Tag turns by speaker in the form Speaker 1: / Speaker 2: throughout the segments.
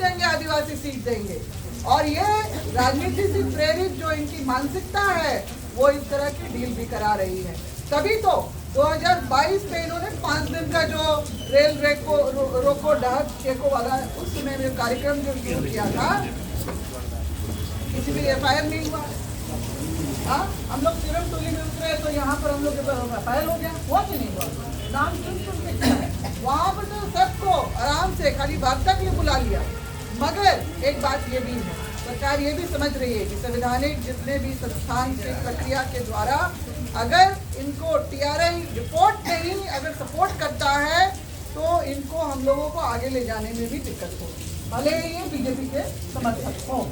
Speaker 1: देंगे, आदिवासी सीट देंगे। और ये राजनीति से प्रेरित जो इनकी मानसिकता है वो इस तरह की डील भी करा रही है। तभी तो 2022 में इन्होंने 5 दिन का जो रेल रोको डहक चेको वाला उस समय में कार्यक्रम जो शुरू किया था, किसी भी FIR नहीं हुआ। हाँ, हम लोग सिर्फ टोली में उतरे तो यहाँ पर हम लोग FIR हो गया, हुआ कि नहीं हुआ? नाम सुन के क्या है, वहाँ पर तो सबको आराम से खाली वार्ता के लिए बुला लिया। मगर एक बात ये भी है, सरकार ये भी समझ रही है कि संवैधानिक जितने भी संस्थान की प्रक्रिया के द्वारा अगर इनको TRI रिपोर्ट नहीं अगर सपोर्ट करता है तो इनको हम लोगों को आगे ले जाने में भी दिक्कत होगी, भले ये BJP के समर्थक हों।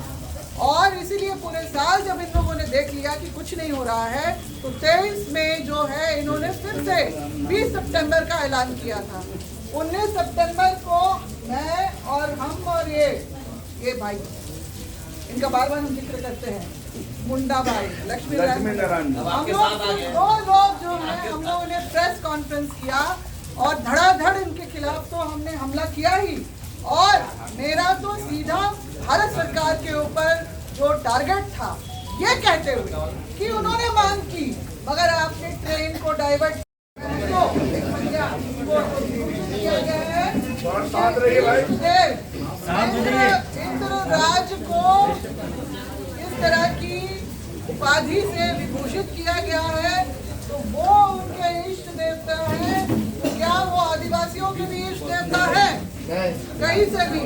Speaker 1: और इसीलिए पूरे साल जब इन लोगों ने देख लिया कि कुछ नहीं हो रहा है तो 23 में जो है इन्होंने फिर से 20 सितंबर का ऐलान किया था। 19 सितंबर को मैं और हम और ये भाई, इनका बार बार हम जिक्र करते हैं, मुंडा भाई लक्ष्मी नारायण, हम लोग 2 लोग जो है हम लोगों ने प्रेस कॉन्फ्रेंस किया और धड़ाधड़ इनके खिलाफ तो हमने हमला किया ही। और मेरा तो सीधा भारत सरकार के ऊपर जो टारगेट था ये कहते हुए कि उन्होंने मांग की मगर आपने ट्रेन को डाइवर्ट इंद्रराज को इस तरह की उपाधि से विभूषित किया गया है तो वो उनके इष्ट देवता है, तो क्या वो आदिवासियों के भी इष्ट देवता है? कहीं से भी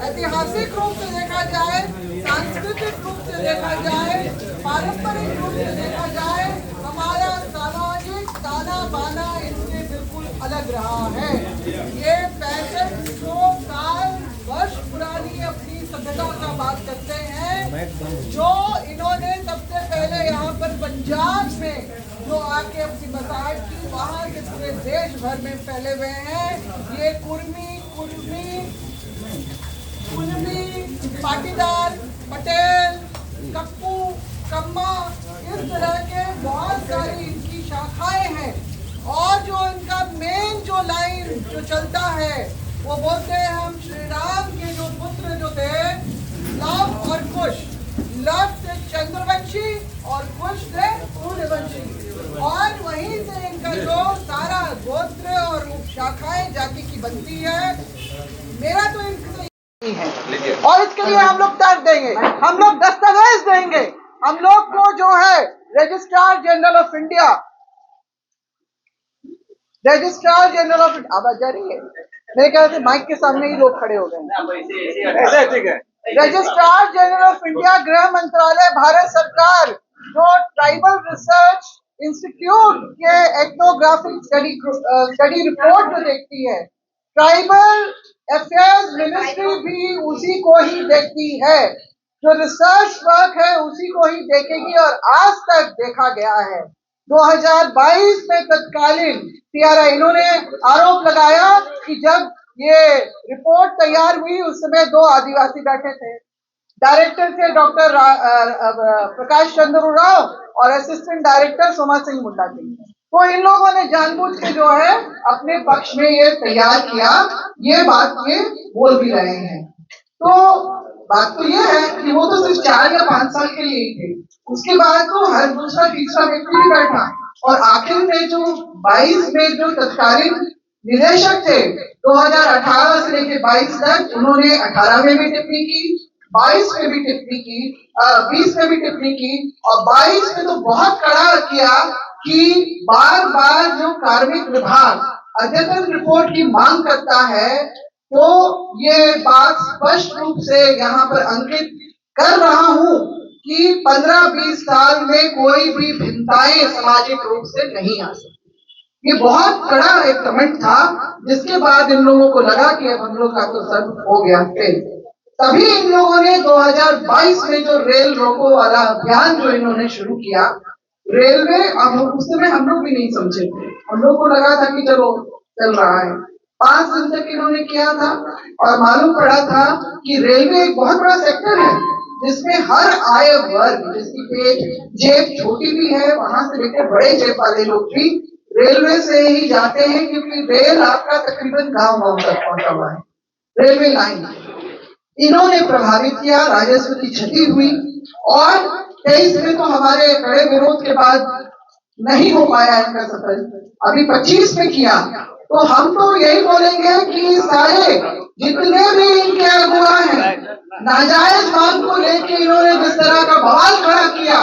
Speaker 1: ऐतिहासिक रूप से देखा जाए, सांस्कृतिक रूप से देखा जाए, पारंपरिक रूप से देखा जाए, हमारा सामाजिक ताना बाना इससे बिल्कुल अलग रहा है। ये 6500 साल वर्ष पुरानी अपनी सभ्यता का बात करते हैं, जो इन्होंने सबसे पहले यहाँ पर पंजाब में जो आके अपनी मसाज की, वहाँ के पूरे देश भर में फैले हुए हैं। ये कुर्मी, पाटीदार, पटेल, कप्पू, कम्मा, इस तरह के बहुत सारी इनकी शाखाएं हैं। और जो इनका मेन जो लाइन जो चलता है वो बोलते हैं हम श्री राम के जो पुत्र जो थे लव और कुश, लव से चंद्रवंशी और कुश से सूर्यवंशी, और वहीं से इनका जो सारा गोत्र और उपशाखाएं जाति की बनती है। मेरा तो इनसे है और इसके लिए हम लोग तर्क देंगे, हम लोग दस्तावेज देंगे। हम लोग को जो है रजिस्ट्रार जनरल ऑफ इंडिया, आवाज आ रही है मेरे ख्याल से माइक के सामने ही लोग खड़े हो गए। ठीक है, रजिस्ट्रार जनरल ऑफ इंडिया, गृह मंत्रालय, भारत सरकार जो ट्राइबल रिसर्च इंस्टीट्यूट के एथनोग्राफिक स्टडी रिपोर्ट जो देखती है, ट्राइबल अफेयर्स मिनिस्ट्री भी उसी को ही देखती है, जो रिसर्च वर्क है उसी को ही देखेगी। और आज तक देखा गया है 2022 में तत्कालीन TRI इन्होंने आरोप लगाया कि जब ये रिपोर्ट तैयार हुई उस समय 2 आदिवासी बैठे थे, डायरेक्टर थे डॉक्टर प्रकाश चंद्र राव और असिस्टेंट डायरेक्टर सोमा सिंह मुंडा थे। तो इन लोगों ने जानबूझ के जो है अपने पक्ष में ये तैयार किया, ये बात ये बोल भी रहे हैं। तो बात तो ये है कि वो तो सिर्फ 4 या 5 साल के लिए ही थे, उसके बाद तो हर दूसरा तीसरा व्यक्ति भी बैठा। और आखिर में जो 22 में जो तत्कालीन निदेशक थे 2018 से लेकर 22 तक, उन्होंने 18 में भी टिप्पणी की, 22 में भी टिप्पणी की, 20 में भी टिप्पणी की और 22 में तो बहुत कड़ा किया कि बार बार जो कार्मिक विभाग अद्यतन रिपोर्ट की मांग करता है तो ये बात स्पष्ट रूप से यहाँ पर अंकित कर रहा हूँ कि 15-20 साल में कोई भी भिन्नताएं सामाजिक रूप से नहीं आ सकती। ये बहुत कड़ा एक कमेंट था, जिसके बाद इन लोगों को लगा कि अब हम लोग का तो सब हो गया थे। तभी इन लोगों ने 2022 में जो रेल रोको वाला अभियान जो इन्होंने शुरू किया, रेलवे, अब उस समय हम लोग भी नहीं समझे थे, हम लोग को लगा था कि चलो चल रहा है। 5 दिन तक इन्होंने किया था और मालूम पड़ा था कि रेलवे एक बहुत बड़ा सेक्टर है जिसमें हर आय वर्ग, जिसकी पेट जेब छोटी भी है, वहां से लेकर बड़े जेब वाले लोग भी रेलवे से ही जाते हैं, क्योंकि रेल आपका तकरीबन गांव तक पहुंचा हुआ है, रेलवे लाइन। इन्होंने प्रभावित किया, राजस्व की क्षति हुई और 23 में तो हमारे कड़े विरोध के बाद नहीं हो पाया इनका सफल, अभी 25 में किया। तो हम तो यही बोलेंगे कि सारे जितने भी इनके अगुआ हैं, नाजायज मांग को लेके इन्होंने जिस तरह का बवाल खड़ा किया,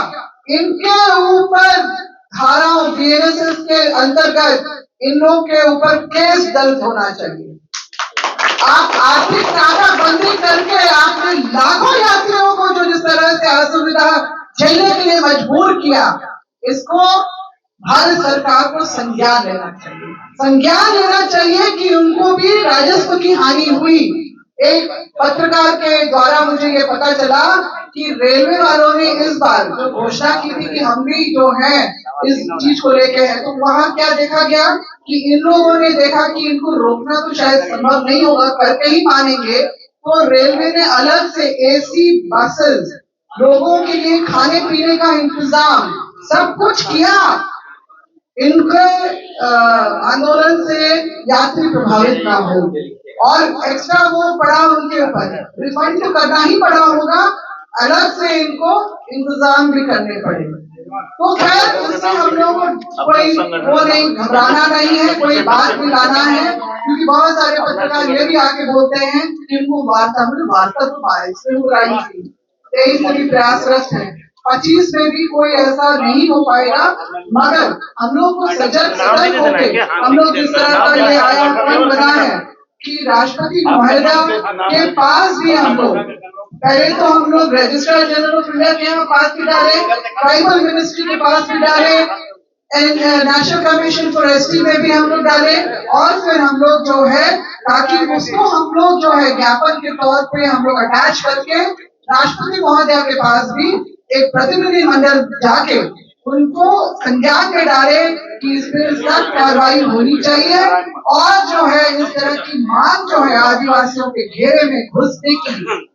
Speaker 1: इनके ऊपर धाराओं बीएनएसएस के अंतर्गत इन लोग के ऊपर केस दर्ज होना चाहिए। आप आर्थिक नाकाबंदी करके आपने लाखों यात्रियों को जो जिस तरह से असुविधा झेलने के लिए मजबूर किया, इसको भारत सरकार को संज्ञान लेना चाहिए। संज्ञान लेना चाहिए कि उनको भी राजस्व की हानि हुई। एक पत्रकार के द्वारा मुझे ये पता चला कि रेलवे वालों ने इस बार जो घोषणा की थी कि हम भी जो है इस चीज को लेके है, तो वहां क्या देखा गया कि इन लोगों ने देखा कि इनको रोकना तो शायद संभव नहीं होगा, करके ही मानेंगे, तो रेलवे ने अलग से एसी बसेस, लोगों के लिए खाने पीने का इंतजाम सब कुछ किया। इनके आंदोलन से यात्री प्रभावित ना हो और एक्स्ट्रा वो पड़ा उनके ऊपर, रिफंड तो करना ही पड़ा होगा, अलग से इनको इंतजाम भी करने पड़े। तो खैर उससे हम लोग को कोई वो नहीं, घबराना नहीं है, कोई बात भी लाना है, क्योंकि बहुत सारे पत्रकार ये भी आके बोलते हैं कि इनको वार्ता तो 22 में हो रही थी, 23 में भी प्रयासरत है, 25 में भी कोई ऐसा नहीं हो पाएगा। मगर हम लोग को सजग होके हम लोग जिस तरह का ये आयाम बना है कि राष्ट्रपति महोदया के पास भी हम लोग पहले तो हम लोग रजिस्ट्रार जनरल ऑफ इंडिया के यहाँ पास भी डाले, ट्राइबल मिनिस्ट्री के पास भी डाले, नेशनल कमीशन फॉर एसटी में भी हम लोग डाले, और फिर हम लोग जो है ताकि उसको हम लोग जो है ज्ञापन के तौर पे हम लोग अटैच करके राष्ट्रपति महोदया के पास भी एक प्रतिनिधि मंडल जाके उनको संज्ञान में डाले कि इस पर सख्त कार्रवाई होनी चाहिए और जो है इस तरह की मांग जो है आदिवासियों के घेरे में घुसने की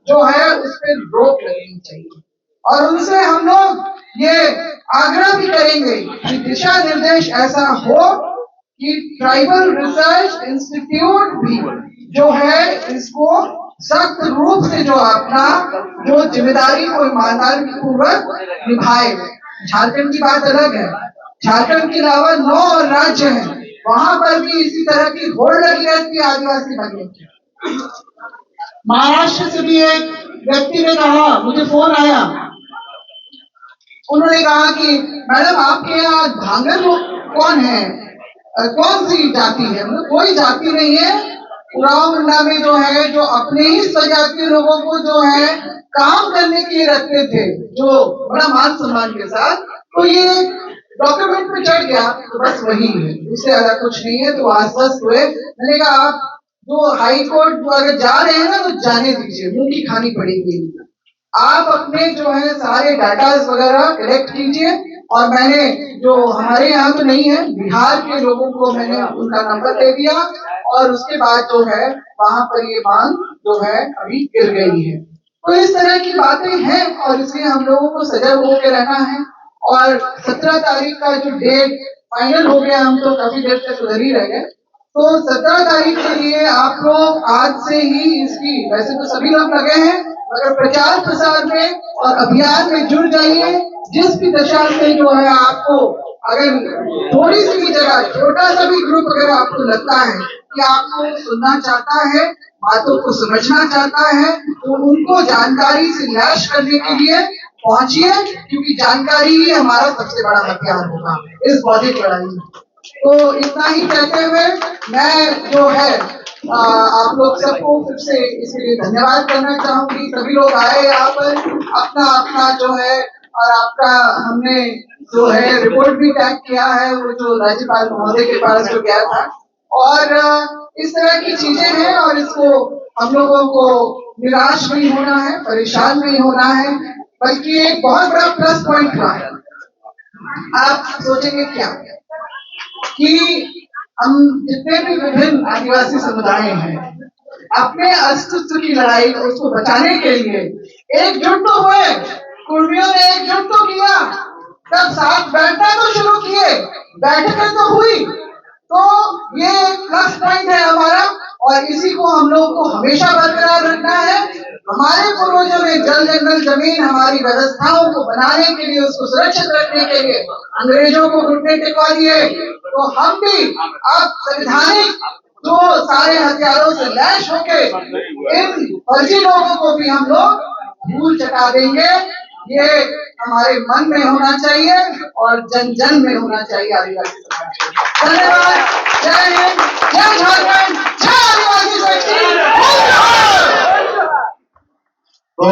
Speaker 1: जो है उस पर रोक लगनी चाहिए। और उनसे हम लोग ये आग्रह भी करेंगे कि दिशा निर्देश ऐसा हो कि ट्राइबल रिसर्च इंस्टीट्यूट भी जो है इसको सख्त रूप से जो अपना जो जिम्मेदारी को ईमानदारी पूर्वक निभाए। झारखंड की बात अलग है, झारखंड के अलावा 9 और राज्य हैं, वहां पर भी इसी तरह की होड़ लगी रहती है आदिवासी बनने की। महाराष्ट्र से भी एक व्यक्ति ने कहा, मुझे फोन आया, उन्होंने कहा कि मैडम आपके यहाँ धांगर लोग कौन है, कौन सी जाति है? मतलब कोई जाति नहीं है, उराव मुंडा में जो है जो अपने ही स्वजातीय लोगों को जो है काम करने के लिए रखते थे, जो बड़ा मान सम्मान के साथ, तो ये डॉक्यूमेंट में चढ़ गया, तो बस वही है, उससे ज्यादा कुछ नहीं है। तो आश्वस्त हुए। मैंने कहा आप जो हाई कोर्ट अगर जा रहे हैं ना तो जाने दीजिए, मुंह की खानी पड़ेगी। आप अपने जो है सारे डाटा वगैरह कलेक्ट कीजिए, और मैंने जो हमारे यहाँ तो नहीं है, बिहार के लोगों को मैंने उनका नंबर दे दिया, और उसके बाद जो है वहां पर ये मांग जो है अभी गिर गई है। तो इस तरह की बातें हैं और इसलिए हम लोगों को सजग होकर रहना है। और 17 तारीख का जो डेट फाइनल हो गया, हम तो काफी देर तक उधर ही रह गए, तो 17 तारीख के लिए आप लोग आज से ही इसकी, वैसे तो सभी लोग लगे हैं, मगर प्रचार प्रसार में और अभियान में जुड़ जाइए। जिस भी दशा से जो है आपको अगर थोड़ी सी भी जगह, छोटा सा भी ग्रुप अगर आपको लगता है कि आपको सुनना चाहता है, बातों को समझना चाहता है, तो उनको जानकारी से लैस करने के लिए पहुंचिए, क्योंकि जानकारी ही हमारा सबसे बड़ा हथियार होगा इस बौद्धिक लड़ाई में। तो इतना ही कहते हुए मैं जो है आप लोग सबको फिर से इसके लिए धन्यवाद करना चाहूंगी। सभी लोग आए यहाँ पर, अपना अपना जो है, और आपका हमने जो है रिपोर्ट भी टैग किया है, वो जो राज्यपाल महोदय के पास जो गया था, और इस तरह की चीजें हैं। और इसको हम लोगों को निराश नहीं होना है, परेशान नहीं होना है, बल्कि एक बहुत बड़ा प्लस पॉइंट रहा है। आप सोचेंगे क्या कि हम जितने भी विभिन्न आदिवासी समुदाय हैं, अपने अस्तित्व की लड़ाई उसको बचाने के लिए एकजुट तो हुए, कुर्मियों ने एकजुट तो किया, तब साथ बैठना तो शुरू किए, बैठकें तो हुई, तो ये प्लस पॉइंट है हमारा, और इसी को हम लोग को हमेशा बरकरार रखना है। हमारे पूर्वजों ने जल जंगल जमीन हमारी व्यवस्थाओं को बनाने के लिए, उसको सुरक्षित रखने के लिए अंग्रेजों को घुटने टिकवा दिए। तो हम भी अब संवैधानिक जो सारे हथियारों से लैस होके इन फर्जी लोगों को भी हम लोग धूल चटा देंगे। ये हमारे मन में होना चाहिए और जन जन में होना चाहिए आदिवासी समाज को। धन्यवाद। जय हिंद, जय झारखंड, जय आदिवासी शक्ति।
Speaker 2: तो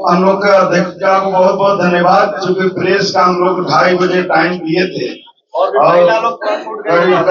Speaker 2: हम लोग के अध्यक्ष को बहुत बहुत धन्यवाद, क्योंकि प्रेस का हम लोग 2:30 बजे टाइम दिए थे और करीब